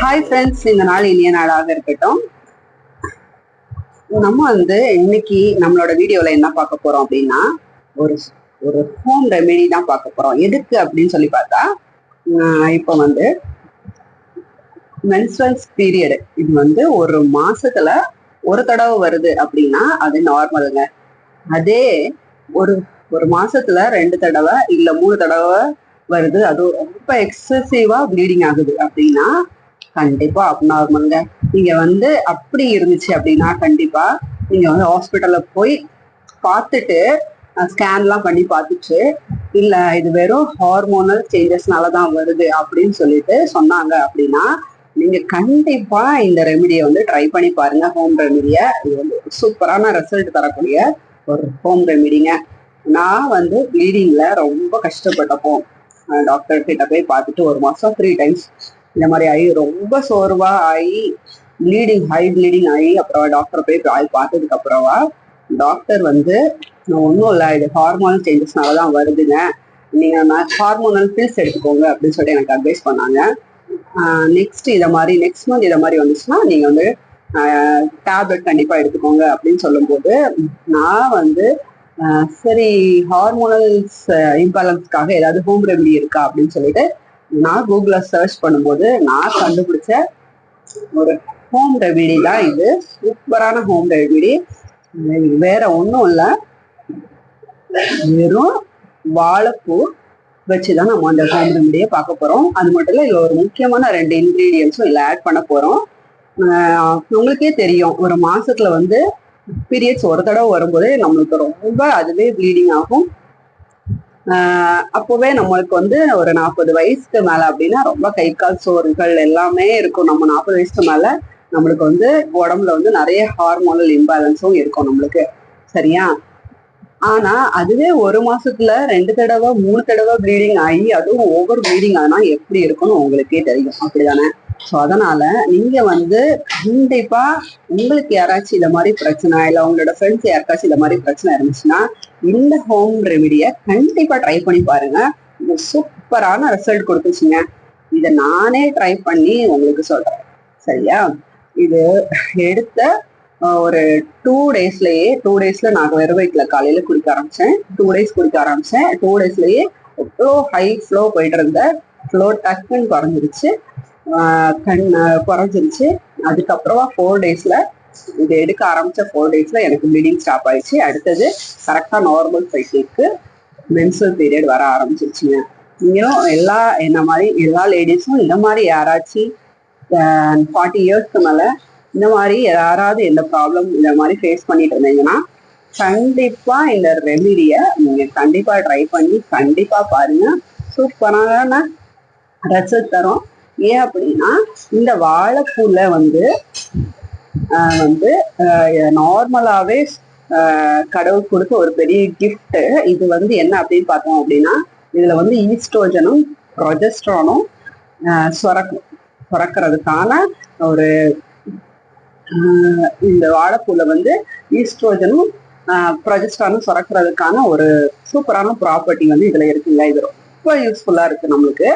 Hi friends, இந்த நாள் இனிய நாளாக இருக்கட்டும். நம்ம இன்னைக்கு நம்மளோட வீடியோல என்ன பார்க்க போறோம் அப்படின்னா, ஒரு ஒரு ஹோம் ரெமெடி தான் பார்க்க போறோம். எதுக்கு அப்படின்னு சொல்லி பார்த்தா, இப்போ மென்ஸ்ட்ரல்ஸ் பீரியட் இது ஒரு மாசத்துல ஒரு தடவை வருது அப்படின்னா அது நார்மலுங்க. அதே ஒரு ஒரு மாசத்துல 2 தடவை இல்ல 3 தடவை வருது, அது ரொம்ப எக்ஸசிவா ப்ளீடிங் ஆகுது அப்படின்னா கண்டிப்பா அப்நார்மல்ங்க. நீங்க அப்படி இருந்துச்சு அப்படின்னா கண்டிப்பா நீங்க ஹாஸ்பிட்டல்ல போய் பார்த்துட்டு ஸ்கேன்லாம் பண்ணி பார்த்துட்டு, இல்ல இது வெறும் ஹார்மோனல் சேஞ்சஸ்னாலதான் வருது அப்படின்னு சொல்லிட்டு சொன்னாங்க அப்படின்னா நீங்க கண்டிப்பா இந்த ரெமிடியை ட்ரை பண்ணி பாருங்க. ஹோம் ரெமிடியை இது சூப்பரான ரிசல்ட் தரக்கூடிய ஒரு ஹோம் ரெமிடிங்க. நான் ப்ளீடிங்ல ரொம்ப கஷ்டப்பட்டப்போ டாக்டர் கிட்ட போய் பார்த்துட்டு 1 மாசம் 3 டைம்ஸ் இந்த மாதிரி ஆகி ரொம்ப சோர்வா ஆகி ஹை ப்ளீடிங் ஆகி அப்புறம் டாக்டர் போய் பார்த்ததுக்கு அப்புறமா டாக்டர் ஒன்றும் இல்லை, இது ஹார்மோனல் சேஞ்சஸ்னாலதான் வருதுங்க, நீங்க ஹார்மோனல் பில்ஸ் எடுத்துக்கோங்க அப்படின்னு சொல்லி எனக்கு அட்வைஸ் பண்ணாங்க. நெக்ஸ்ட் மந்த் இதை மாதிரி வந்துச்சுன்னா நீங்க டேப்லெட் கண்டிப்பா எடுத்துக்கோங்க அப்படின்னு சொல்லும்போது நான் சரி, ஹார்மோனல்ஸ் இம்பேலன்ஸ்க்காக ஏதாவது ஹோம் ரெமெடி இருக்கா அப்படின்னு சொல்லிட்டு நான் கூகுள்ல சர்ச் பண்ணும்போது நான் கண்டுபிடிச்ச ஒரு ஹோம் ரெமெடி தான் இது. சூப்பரான ஹோம் ரெமெடி. வேற ஒன்றும் இல்லை, வெறும் வாழைப்பூ வச்சுதான் நம்ம அந்த ஹோம் ரெமெடியை பார்க்க போறோம். அது மட்டும் இல்லை, இதுல ஒரு முக்கியமான 2 இன்கிரீடியன்ஸும் இதுல ஆட் பண்ண போறோம். உங்களுக்கே தெரியும், ஒரு மாசத்துல பீரியட்ஸ் ஒரு தடவை வரும்போது நம்மளுக்கு ரொம்ப அதுவே ப்ளீடிங் ஆகும். அப்போவே நம்மளுக்கு ஒரு 40 வயசுக்கு மேல அப்படின்னா ரொம்ப கை கால் சோறுகள் எல்லாமே இருக்கும். நம்ம 40 வயசுக்கு மேல நம்மளுக்கு உடம்புல நிறைய ஹார்மோனல் இம்பேலன்ஸும் இருக்கும் நம்மளுக்கு, சரியா? ஆனா அதுவே ஒரு மாசத்துல 2 தடவை 3 தடவை ப்ளீடிங் ஆகி அதுவும் ஓவர் ப்ளீடிங் ஆனா எப்படி இருக்கும்னு உங்களுக்கே தெரியும், அப்படிதானே? ஸோ அதனால நீங்க கண்டிப்பா உங்களுக்கு யாராச்சும் இத மாதிரி பிரச்சனை இல்ல உங்களோட ஃப்ரெண்ட்ஸ் யாருக்காச்சும் இத மாதிரி பிரச்சனை இருந்துச்சுன்னா இந்த ஹோம் ரெமெடியை கண்டிப்பா ட்ரை பண்ணி பாருங்க. இது சூப்பரான ரிசல்ட் கொடுத்துச்சுங்க. இதை நானே ட்ரை பண்ணி உங்களுக்கு சொல்றேன், சரியா? இது எடுத்த ஒரு 2 டேஸ்ல நான் வெறும் வயிற்றுல காலையில குடிக்க ஆரம்பிச்சேன். 2 டேஸ் குடிக்க ஆரம்பிச்சேன். 2 டேஸ்லயே எவ்வளோ ஹை ஃப்ளோ போயிட்டு இருந்த ஃப்ளோ டக்குன்னு குறைஞ்சிருச்சு. குறைஞ்சிருச்சு. அதுக்கப்புறமா 4 டேஸ்ல இது எடுக்க ஆரம்பிச்ச 4 டேஸ்ல எனக்கு ப்ளீடிங் ஸ்டாப் ஆயிடுச்சு. அடுத்தது கரெக்டா நார்மல் சைக்கிளுக்கு மென்சுரல் பீரியட் வர ஆரம்பிச்சிருச்சுங்க. நீங்களும் என்ன மாதிரி எல்லா லேடிஸும் இந்த மாதிரி யாராச்சும் 40 இயர்ஸ்க்கு மேல இந்த மாதிரி யாராவது எந்த ப்ராப்ளம் இந்த மாதிரி ஃபேஸ் பண்ணிட்டு இருந்தீங்கன்னா கண்டிப்பா இந்த ரெமிடியை நீங்க கண்டிப்பா ட்ரை பண்ணி கண்டிப்பா பாருங்க. சூப்பரான ரிசல்ட் தரும். ஏன் அப்படின்னா இந்த வாழைப்பூல நார்மலாவே கடவுள் கொடுத்த ஒரு பெரிய கிஃப்ட். இது என்ன அப்படின்னு பார்த்தோம் அப்படின்னா இதுல ஈஸ்ட்ரோஜனும் ப்ரொஜெஸ்ட்ரானும் சுரக்கிறதுக்கான ஒரு இந்த வாழைப்பூல ஈஸ்ட்ரோஜனும் ப்ரொஜெஸ்ட்ரானும் சுரக்கிறதுக்கான ஒரு சூப்பரான ப்ராப்பர்ட்டி இதுல இருக்குல்ல. இது ரொம்ப யூஸ்ஃபுல்லா இருக்கு நம்மளுக்கு.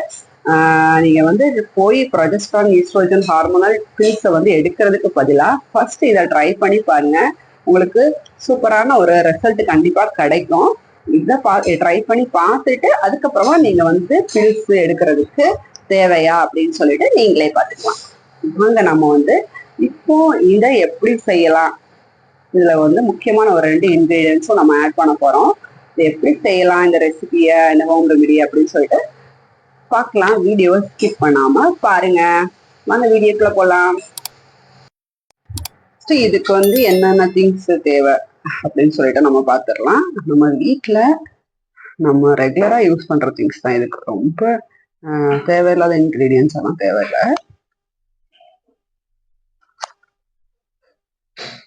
நீங்க போய் ப்ரொஜெஸ்ட்ரான் ஈஸ்ட்ரோஜன் ஹார்மோனல் பில்ஸை எடுக்கிறதுக்கு பதிலா ஃபர்ஸ்ட் இதை ட்ரை பண்ணி பாருங்க. உங்களுக்கு சூப்பரான ஒரு ரிசல்ட் கண்டிப்பா கிடைக்கும். இதை ட்ரை பண்ணி பார்த்துட்டு அதுக்கப்புறமா நீங்க பில்ஸ் எடுக்கிறதுக்கு தேவையா அப்படின்னு சொல்லிட்டு நீங்களே பார்த்துக்கலாம். வாங்க நம்ம இப்போ இதை எப்படி செய்யலாம். இதுல முக்கியமான ஒரு 2 இன்கிரீடியன்ஸும் நம்ம ஆட் பண்ண போறோம். இது எப்படி செய்யலாம் இந்த ரெசிபியை, இந்த ஹோம் ரெமெடி அப்படின்னு சொல்லிட்டு பார்க்கலாம். வீடியோவை ஸ்கிப் பண்ணாம பாருங்க. வாங்க வீடியோக்குள்ள போலாம். இதுக்கு என்னென்ன திங்ஸ் தேவை அப்படின்னு சொல்லிட்டு நம்ம பார்த்துடலாம். நம்ம வீட்டுல நம்ம ரெகுலரா யூஸ் பண்ற திங்ஸ் தான். இதுக்கு ரொம்ப தேவையில்லாத இன்கிரீடியன்ஸ் எல்லாம் தேவையில்லை.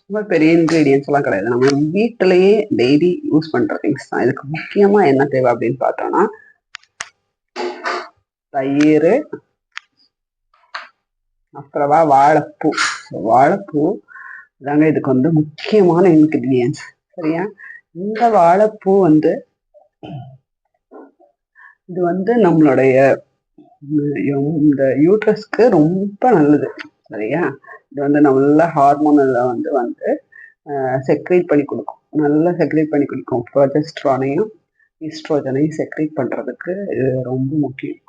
ரொம்ப பெரிய இன்கிரீடியன்ஸ் எல்லாம் கிடையாது. நம்ம வீட்டிலேயே டெய்லி யூஸ் பண்ற திங்ஸ் தான். இதுக்கு முக்கியமா என்ன தேவை அப்படின்னு பார்த்தோம்னா தயிர், அப்புறமா வாழைப்பூ தாங்க இதுக்கு முக்கியமான இன்கிரீடியன்ஸ், சரியா? இந்த வாழைப்பூ இது நம்மளுடைய இந்த யூட்ரஸ்க்கு ரொம்ப நல்லது. சரியா? இது வந்து நல்ல ஹார்மோனல்ல வந்து வந்து செக்ரேட் பண்ணி கொடுக்கும். நல்லா செக்ரேட் பண்ணி கொடுக்கும். ப்ரொஜெஸ்ட்ரானையும் ஈஸ்ட்ரோஜனையும் செக்ரேட் பண்றதுக்கு இது ரொம்ப முக்கியம்.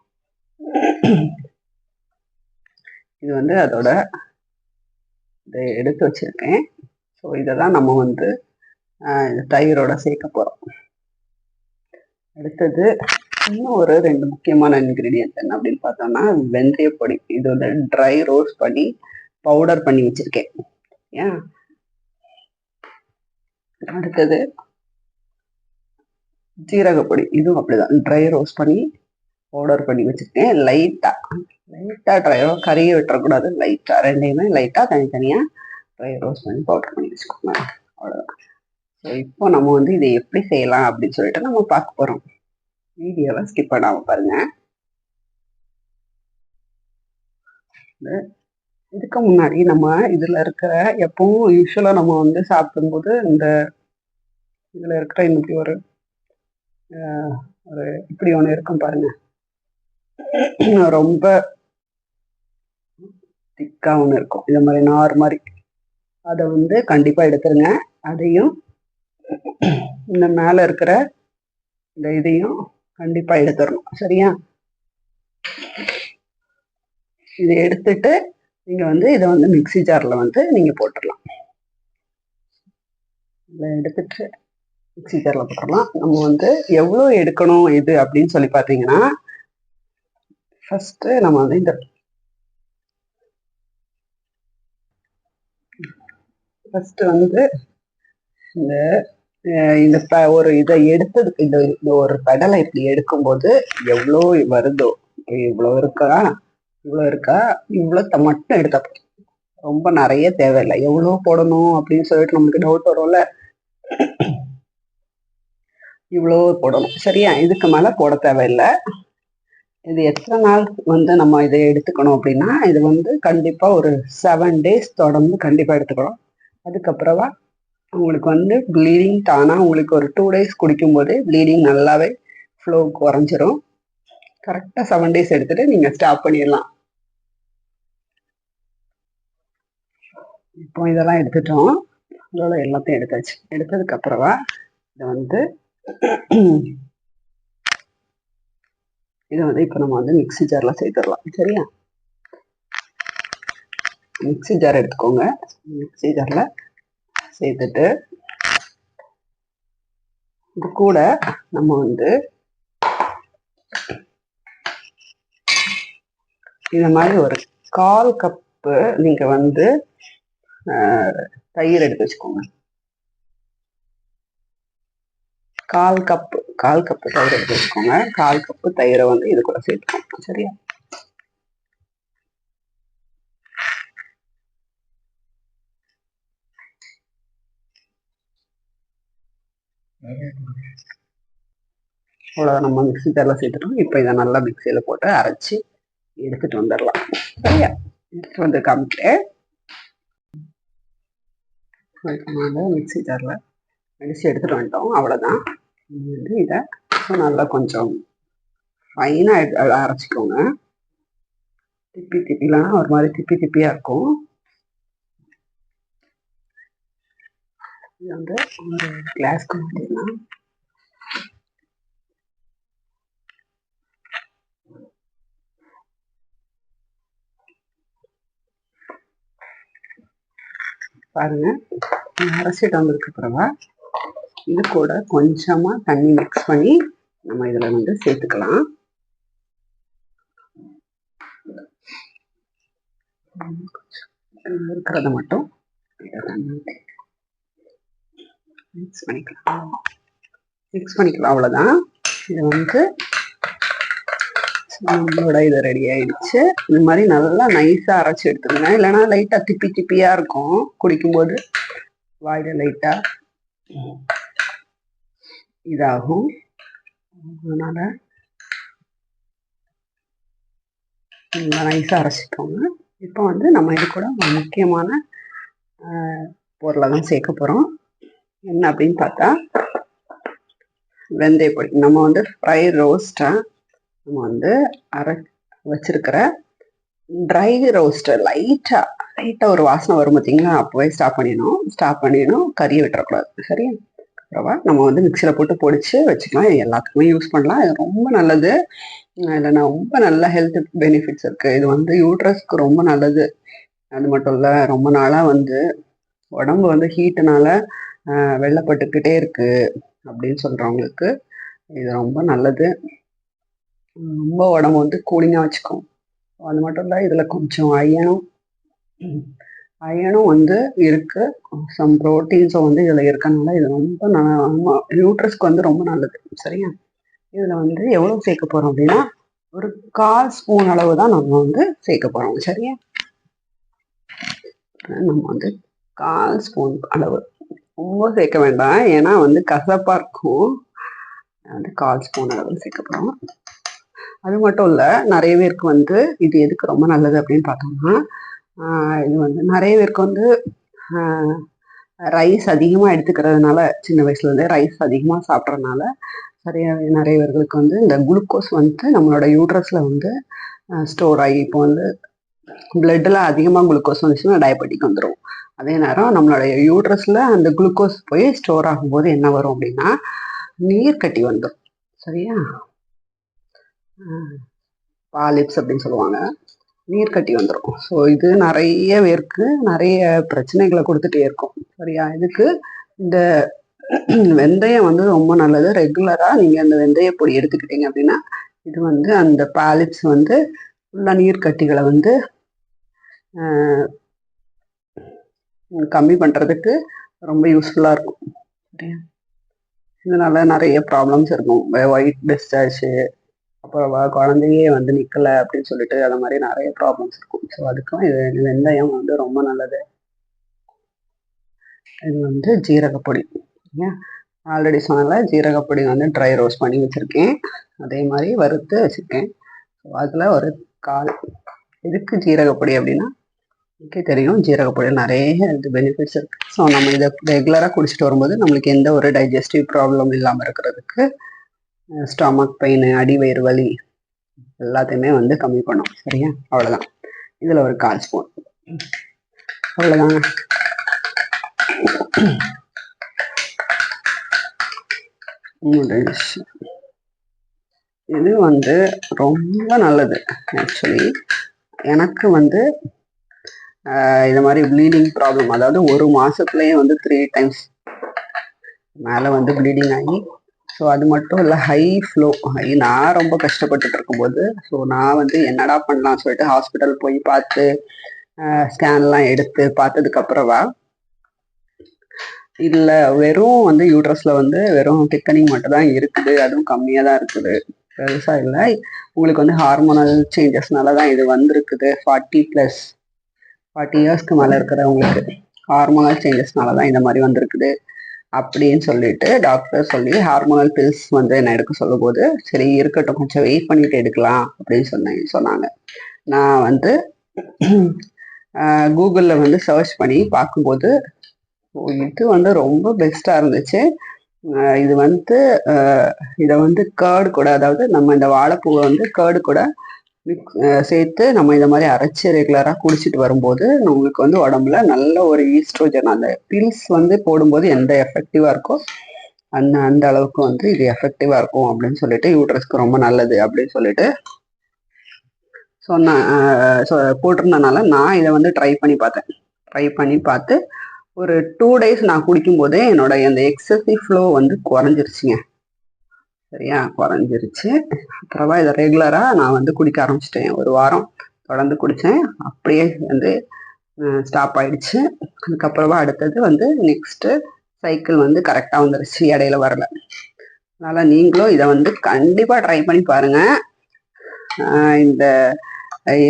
இது வந்து அதோட இதை எடுத்து வச்சிருக்கேன். ஸோ இதை தான் நம்ம வந்து தயிரோட சேர்க்க போறோம். அடுத்தது இன்னும் ஒரு 2 முக்கியமான இன்கிரீடியன்ட் என்ன அப்படின்னு பார்த்தோம்னா வெந்தய பொடி. இது வந்து ட்ரை ரோஸ்ட் பண்ணி பவுடர் பண்ணி வச்சிருக்கேன். ஏன் அடுத்தது ஜீரகப்பொடி. இதுவும் அப்படிதான் ட்ரை ரோஸ்ட் பண்ணி பவுடர் பண்ணி வச்சிருக்கேன். லைட்டா ட்ரை கறியை விட்டுறக்கூடாது. லைட்டா ரெண்டையுமே லைட்டா தனித்தனியா ட்ரை ரோஸ்ட் பண்ணி பவுடர் பண்ணி வச்சுக்கோங்க. அவ்வளோதான். ஸோ இப்போ நம்ம வந்து இதை எப்படி செய்யலாம் அப்படின்னு சொல்லிட்டு நம்ம பார்க்க போறோம். வீடியோவை ஸ்கிப் பண்ணாம பாருங்க. இதுக்கு முன்னாடி நம்ம இதுல இருக்கிற எப்பவும் யூஸ்வலா நம்ம வந்து சாப்பிடும்போது இந்த இதுல இருக்கிற இன்னைக்கு ஒரு இப்படி ஒண்ணு இருக்கும் பாருங்க. ரொம்ப திக்கா ஒண்ணு இருக்கும். இந்த மாதிரி நார் மாதிரி. அதை வந்து கண்டிப்பா எடுத்துருங்க. அதையும் இந்த மேல இருக்கிற இந்த இதையும் கண்டிப்பா எடுத்துடணும். சரியா? இதை எடுத்துட்டு நீங்க வந்து இதை வந்து மிக்சி ஜார்ல வந்து நீங்க போட்டுடலாம். இதை எடுத்துட்டு மிக்சி ஜார்ல போட்டுடலாம். நம்ம வந்து எவ்வளவு எடுக்கணும் இது அப்படின்னு சொல்லி பார்த்தீங்கன்னா ஃபர்ஸ்ட் நம்ம வந்து இந்த ஃபர்ஸ்ட் வந்து இந்த ஒரு இதை எடுத்ததுக்கு இந்த ஒரு பெடலை இப்படி எடுக்கும்போது எவ்வளோ வருதோ இவ்வளோ இருக்கா இவ்வளோ மட்டும் எடுத்தா ரொம்ப நிறைய தேவையில்லை. எவ்வளோ போடணும் அப்படின்னு சொல்லிட்டு நமக்கு டவுட் வரும்ல. இவ்வளோ போடணும். சரியா? இதுக்கு மேல போட தேவையில்லை. இது எத்தனை நாள் வந்து நம்ம இதை எடுத்துக்கணும் அப்படின்னா இது வந்து கண்டிப்பா ஒரு 7 days தொடர்ந்து கண்டிப்பா எடுத்துக்கணும். அதுக்கப்புறமா உங்களுக்கு வந்து ப்ளீடிங் தானா உங்களுக்கு ஒரு 2 days குடிக்கும் போதே ப்ளீடிங் நல்லாவே ஃப்ளோ குறைஞ்சிரும். கரெக்டா 7 days எடுத்துட்டு நீங்க ஸ்டாப் பண்ணிடலாம். இப்போ இதெல்லாம் எடுத்துட்டோம். அதோட எல்லாத்தையும் எடுத்தாச்சு. எடுத்ததுக்கு அப்புறமா இதை வந்து இப்போ நம்ம வந்து மிக்சி ஜார்ல சேர்த்துடலாம். சரியா? மிக்சி ஜார் எடுத்துக்கோங்க. மிக்சி ஜார்ல சேர்த்துட்டு இது கூட நம்ம வந்து இந்த மாதிரி ஒரு 1/4 கப்பு நீங்க வந்து தயிர் எடுத்து வச்சுக்கோங்க. 1/4 கப்பு தயிர் எடுத்து வச்சுக்கோங்க. 1/4 கப்பு தயிரை வந்து இது கூட சேர்த்துக்கோங்க. சரியா? அவ்வளோதான். நம்ம மிக்சி ஜார்ல சேர்த்துட்டோம். இப்போ இதை நல்லா மிக்சியில போட்டு அரைச்சி எடுத்துட்டு வந்துடலாம். சரியா? எடுத்துட்டு வந்து காமிக்கிறேன். மிக்சி ஜார்ல அடிச்சு எடுத்துட்டு வந்துட்டோம். அவ்வளோதான். வந்து இதை நல்லா கொஞ்சம் ஃபைனா அரைச்சிக்கோங்க. திப்பிலாம் ஒரு மாதிரி திப்பியா இருக்கும். இது வந்து ஒரு கிளாஸ்க்கு மாற்றிடலாம். பாருங்க, அரைச்சிட்டு வந்ததுக்கு அப்புறமா இது கூட கொஞ்சமா தண்ணி மிக்ஸ் பண்ணி நம்ம இதுல வந்து சேர்த்துக்கலாம். இருக்கிறத மட்டும் மிக்ஸ் பண்ணிக்கலாம். அவ்வளவுதான். இது வந்து நம்மளோட இது ரெடி ஆயிடுச்சு. இந்த மாதிரி நல்லா நைஸா அரைச்சி எடுத்துக்கணும். இல்லைன்னா லைட்டா திப்பியா இருக்கும். குடிக்கும்போது வாயில லைட்டா இதாகும். அதனால நைஸா அரைச்சிக்கோங்க. இப்போ வந்து நம்ம இது கூட ஒரு முக்கியமான பொருளை தான் சேர்க்க போறோம். என்ன அப்படின்னு பார்த்தா வெந்தய பொடி. நம்ம வந்து ஃப்ரை ரோஸ்டா நம்ம வந்து வச்சிருக்கிற ட்ரை ரோஸ்டர் லைட்டா ஒரு வாசனை வரும் பார்த்தீங்களா, அப்போவே ஸ்டாப் பண்ணிடணும். கறியை விட்டுறக்கூடாது. சரியா? அப்புறமா நம்ம வந்து மிக்சியில் போட்டு பொடிச்சு வச்சுக்கலாம். எல்லாத்துக்குமே யூஸ் பண்ணலாம். இது ரொம்ப நல்லது. இதில் ரொம்ப நல்ல ஹெல்த் பெனிஃபிட்ஸ் இருக்கு. இது வந்து யூட்ரஸ்க்கு ரொம்ப நல்லது. அது மட்டும் இல்லை, ரொம்ப நாளாக வந்து உடம்பு வந்து ஹீட்டுனால வெள்ளப்பட்டுக்கிட்டே இருக்கு அப்படின்னு சொல்றவங்களுக்கு இது ரொம்ப நல்லது. ரொம்ப உடம்பு வந்து கூலிங்காக வச்சுக்கும். அது மட்டும் இல்லை, இதில் கொஞ்சம் அயனும் வந்து இருக்கு. சம் ப்ரோட்டீன்ஸும் வந்து இதில் இருக்கனால இது ரொம்ப யூட்ரஸ்க்கு வந்து ரொம்ப நல்லது. சரியா? இதில் வந்து எவ்வளோ சேர்க்க போகிறோம் அப்படின்னா, ஒரு 1/4 ஸ்பூன் அளவு தான் நம்ம வந்து சேர்க்க போகிறோம். சரியா? நம்ம வந்து 1/4 ஸ்பூன் அளவு, ரொம்ப சேர்க்க வேண்டாம், ஏன்னா வந்து கசப்பாக இருக்கும். வந்து 1/4 ஸ்பூன் அளவு சேர்க்க போகிறோம். அது மட்டும் இல்லை, நிறைய பேருக்கு வந்து இது எதுக்கு ரொம்ப நல்லது அப்படின்னு பார்த்தோம்னா, இது வந்து நிறைய பேருக்கு வந்து ரைஸ் அதிகமாக எடுத்துக்கிறதுனால, சின்ன வயசுலேருந்தே ரைஸ் அதிகமாக சாப்பிட்றதுனால நிறைய பேர்களுக்கு வந்து இந்த குளுக்கோஸ் வந்து நம்மளோட யூட்ரஸில் வந்து ஸ்டோர் ஆகி, இப்போ வந்து பிளட்டில் அதிகமாக குளுக்கோஸ் வந்துச்சுன்னா டயபெட்டிக் வந்துடும். அதே நேரம் நம்மளுடைய யூட்ரஸில் அந்த குளுக்கோஸ் போய் ஸ்டோர் ஆகும்போது என்ன வரும் அப்படின்னா, நீர் கட்டி வந்துடும். சரியா? பாலிப்ஸ் அப்படின்னு சொல்லுவாங்க. நீர் கட்டி வந்துடும். ஸோ இது நிறைய பேருக்கு நிறைய பிரச்சனைகளை கொடுத்துட்டே இருக்கும். சரியா? இதுக்கு இந்த வெந்தயம் வந்து ரொம்ப நல்லது. ரெகுலராக நீங்கள் அந்த வெந்தய பொடி எடுத்துக்கிட்டீங்க அப்படின்னா, இது வந்து அந்த பாலிப்ஸ் வந்து ஃபுல்லாக நீர் கட்டிகளை வந்து கம்மி பண்ணுறதுக்கு ரொம்ப யூஸ்ஃபுல்லாக இருக்கும். சரியா? இதனால நிறைய ப்ராப்ளம்ஸ் இருக்கும். ஒயிட் டிஸ்சார்ஜ், அப்புறம் குழந்தையே வந்து நிற்கலை அப்படின்னு சொல்லிட்டு அந்த மாதிரி நிறைய ப்ராப்ளம்ஸ் இருக்கும். ஸோ அதுக்கும் இது வெந்தயம் வந்து ரொம்ப நல்லது. இது வந்து ஜீரகப்பொடி. ஆல்ரெடி சொன்னால ஜீரகப்பொடி வந்து ட்ரை ரோஸ்ட் பண்ணி வச்சுருக்கேன். அதே மாதிரி வறுத்து வச்சுருக்கேன். ஸோ அதில் ஒரு 1/4. எதுக்கு ஜீரகப்பொடி அப்படின்னா, எனக்கே தெரியும் ஜீரகப்பொடியில் நிறைய இது பெனிஃபிட்ஸ் இருக்குது. ஸோ நம்ம இதை ரெகுலராக குடிச்சிட்டு வரும்போது நம்மளுக்கு எந்த ஒரு டைஜஸ்டிவ் ப்ராப்ளம் இல்லாமல் இருக்கிறதுக்கு, ஸ்டொமக் பெயின், அடிவயிறு வலி எல்லாத்தையுமே வந்து கம்மி பண்ணும். சரியா? அவ்வளோதான். இதில் ஒரு 1/4 ஸ்பூன், அவ்வளோதாங்க. இது வந்து ரொம்ப நல்லது. ஆக்சுவலி எனக்கு வந்து இது மாதிரி ப்ளீடிங் ப்ராப்ளம், அதாவது ஒரு மாதத்துலேயே வந்து 3 times மேலே வந்து ப்ளீடிங் ஆகி, ஸோ அது மட்டும் இல்லை, நான் ரொம்ப கஷ்டப்பட்டுட்டு இருக்கும்போது, ஸோ நான் வந்து என்னடா பண்ணலாம் சொல்லிட்டு ஹாஸ்பிட்டல் போய் பார்த்து ஸ்கேன்லாம் எடுத்து பார்த்ததுக்கப்புறவா, இதில் வெறும் வந்து யூட்ரஸில் வந்து வெறும் திக்கனிங் மட்டும் தான் இருக்குது. அதுவும் கம்மியாக தான் இருக்குது, பெருசாக இல்லை. உங்களுக்கு வந்து ஹார்மோனல் சேஞ்சஸ்னால தான் இது வந்திருக்குது. 40 இயர்ஸ்க்கு மேலே இருக்கிறவங்களுக்கு ஹார்மோனல் சேஞ்சஸ்னால தான் இந்த மாதிரி வந்திருக்குது அப்படின்னு சொல்லிட்டு டாக்டர் சொல்லி ஹார்மோனல் பில்ஸ் வந்து என்ன எடுக்க சொல்லும் போது, சரி இருக்கட்டும், கொஞ்சம் வெயிட் பண்ணிட்டு எடுக்கலாம் அப்படின்னு சொன்னாங்க. நான் வந்து கூகுளில் வந்து சர்ச் பண்ணி பார்க்கும்போது இது வந்து ரொம்ப பெஸ்ட்டாக இருந்துச்சு. இது வந்து இதை வந்து கேர்டு கூட, அதாவது நம்ம இந்த வாழைப்பூவை வந்து கேர்டு கூட சேர்த்து நம்ம இந்த மாதிரி அரைச்சி ரெகுலராக குடிச்சிட்டு வரும்போது நம்மளுக்கு வந்து உடம்புல நல்ல ஒரு ஈஸ்ட்ரோஜன், அந்த பில்ஸ் வந்து போடும்போது எந்த எஃபெக்டிவாக இருக்கோ அந்த அளவுக்கு வந்து இது எஃபெக்டிவாக இருக்கும் அப்படின்னு சொல்லிட்டு, யூட்ரஸ்க்கு ரொம்ப நல்லது அப்படின்னு சொல்லிட்டு போட்டிருந்தனால நான் இதை வந்து ட்ரை பண்ணி பார்த்து ஒரு 2 days நான் குடிக்கும்போதே என்னோட அந்த எக்ஸசிவ் ஃப்ளோ வந்து குறைஞ்சிருச்சுங்க. சரியா? குறைஞ்சிருச்சு. அப்புறமா இதை ரெகுலராக நான் வந்து குடிக்க ஆரம்பிச்சிட்டேன். ஒரு வாரம் தொடர்ந்து குடித்தேன். அப்படியே வந்து ஸ்டாப் ஆயிடுச்சு. அதுக்கப்புறமா அடுத்தது வந்து நெக்ஸ்ட்டு சைக்கிள் வந்து கரெக்டாக வந்துருச்சு, இடையில வரல. அதனால் நீங்களும் இதை வந்து கண்டிப்பாக ட்ரை பண்ணி பாருங்கள்.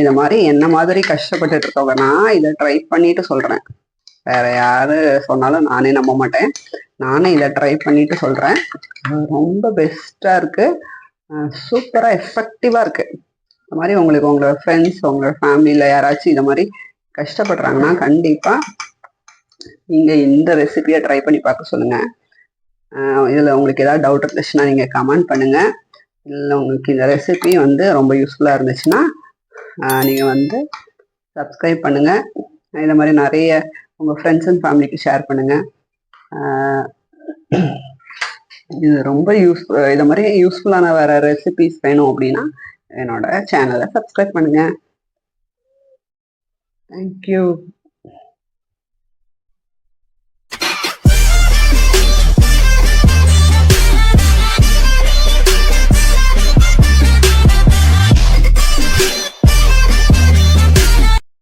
இந்த மாதிரி என்ன மாதிரி கஷ்டப்பட்டுட்டு இருக்கவங்க நான் இதை ட்ரை பண்ணிட்டு சொல்கிறேன். வேற யாரு சொன்னாலும் நானே நம்ப மாட்டேன். நானே இதை ட்ரை பண்ணிட்டு சொல்கிறேன். ரொம்ப பெஸ்ட்டாக இருக்குது, சூப்பராக எஃபெக்டிவாக இருக்குது. இந்த மாதிரி உங்களுக்கு உங்களோட ஃப்ரெண்ட்ஸ், உங்களோட ஃபேமிலியில் யாராச்சும் இதை மாதிரி கஷ்டப்படுறாங்கன்னா கண்டிப்பாக நீங்கள் இந்த ரெசிபியை ட்ரை பண்ணி பார்க்க சொல்லுங்கள். இதில் உங்களுக்கு ஏதாவது டவுட் இருந்துச்சுன்னா நீங்கள் கமெண்ட் பண்ணுங்கள். இல்லை உங்களுக்கு இந்த ரெசிபி வந்து ரொம்ப யூஸ்ஃபுல்லாக இருந்துச்சுன்னா நீங்கள் வந்து சப்ஸ்கிரைப் பண்ணுங்கள். இந்த மாதிரி நிறைய உங்கள் ஃப்ரெண்ட்ஸ் அண்ட் ஃபேமிலிக்கு ஷேர் பண்ணுங்கள். இது ரொம்ப இதை மாதிரி யூஸ்ஃபுல்லான வேறு ரெசிபிஸ் வேணும் அப்படின்னா என்னோட சேனலை சப்ஸ்கிரைப் பண்ணுங்கள். தேங்க்யூ.